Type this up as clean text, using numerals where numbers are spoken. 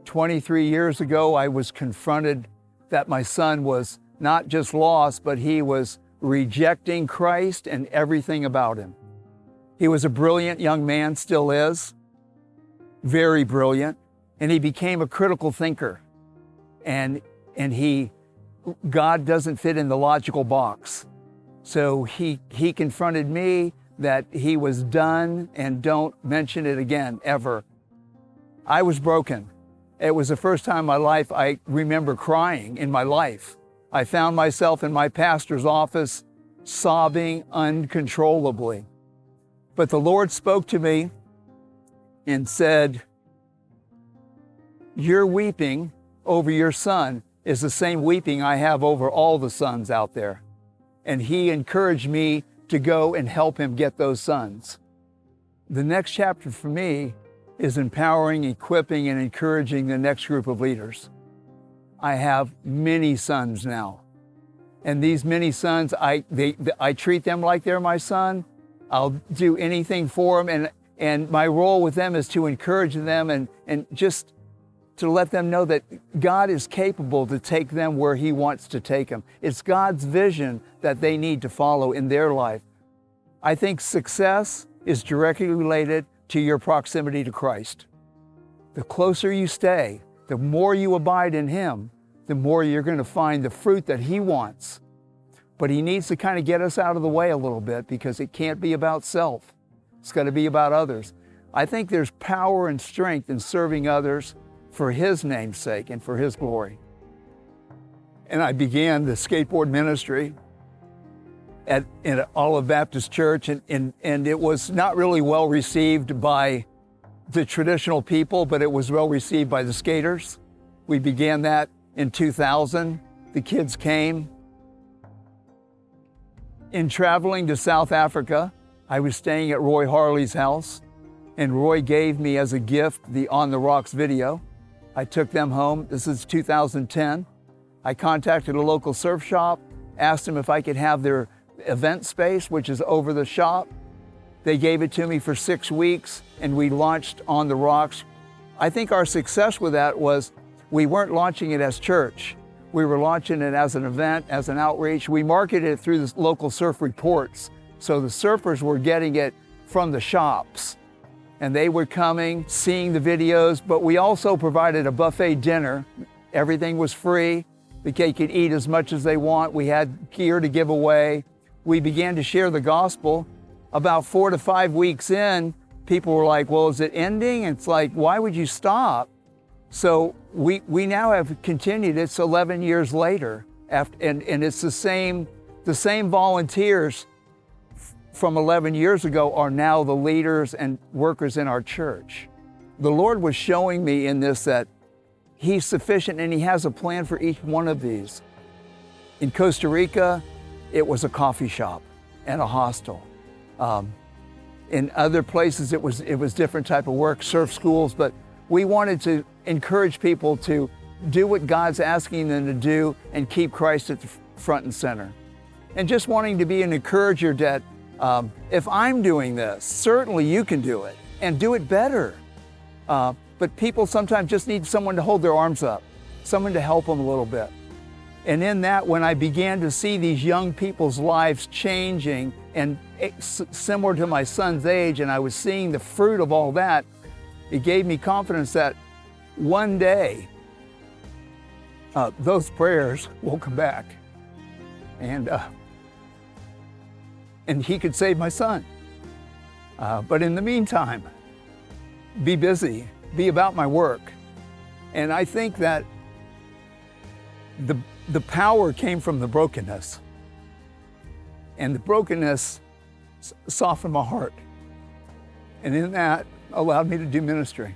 23 years ago, I was confronted that my son was not just lost, but he was rejecting Christ and everything about him. He was a brilliant young man, still is, very brilliant, and he became a critical thinker. And God doesn't fit in the logical box. So he confronted me that he was done and don't mention it again, ever. I was broken. It was the first time in my life I remember crying in my life. I found myself in my pastor's office sobbing uncontrollably. But the Lord spoke to me and said, "Your weeping over your son is the same weeping I have over all the sons out there." And he encouraged me to go and help him get those sons. The next chapter for me is empowering, equipping, and encouraging the next group of leaders. I have many sons now. And these many sons, I treat them like they're my son. I'll do anything for them. And my role with them is to encourage them and just to let them know that God is capable to take them where He wants to take them. It's God's vision that they need to follow in their life. I think success is directly related to your proximity to Christ. The closer you stay, the more you abide in Him, the more you're going to find the fruit that He wants. But He needs to kind of get us out of the way a little bit because it can't be about self. It's got to be about others. I think there's power and strength in serving others for His name's sake and for His glory. And I began the skateboard ministry at Olive Baptist Church, and it was not really well received by the traditional people, but it was well received by the skaters. We began that in 2000. The kids came. In traveling to South Africa, I was staying at Roy Harley's house, and Roy gave me as a gift the On the Rocks video. I took them home. This is 2010. I contacted a local surf shop, asked them if I could have their event space, which is over the shop. They gave it to me for 6 weeks, and we launched On the Rocks. I think our success with that was we weren't launching it as church. We were launching it as an event, as an outreach. We marketed it through the local surf reports. So the surfers were getting it from the shops. And they were coming, seeing the videos, but we also provided a buffet dinner. Everything was free. They could eat as much as they want. We had gear to give away. We began to share the gospel. About 4 to 5 weeks in, people were like, "Well, is it ending?" It's like, why would you stop? So we now have continued. It's 11 years later, and it's the same volunteers from 11 years ago are now the leaders and workers in our church. The Lord was showing me in this that He's sufficient and He has a plan for each one of these. In Costa Rica, it was a coffee shop and a hostel. In other places, it was different type of work, surf schools, but we wanted to encourage people to do what God's asking them to do and keep Christ at the front and center. And just wanting to be an encourager that if I'm doing this, certainly you can do it and do it better. But people sometimes just need someone to hold their arms up, someone to help them a little bit. And in that, when I began to see these young people's lives changing and similar to my son's age, and I was seeing the fruit of all that, it gave me confidence that one day those prayers will come back. And He could save my son. But in the meantime, be busy, be about my work. And I think that the power came from the brokenness. And the brokenness softened my heart. And in that, allowed me to do ministry.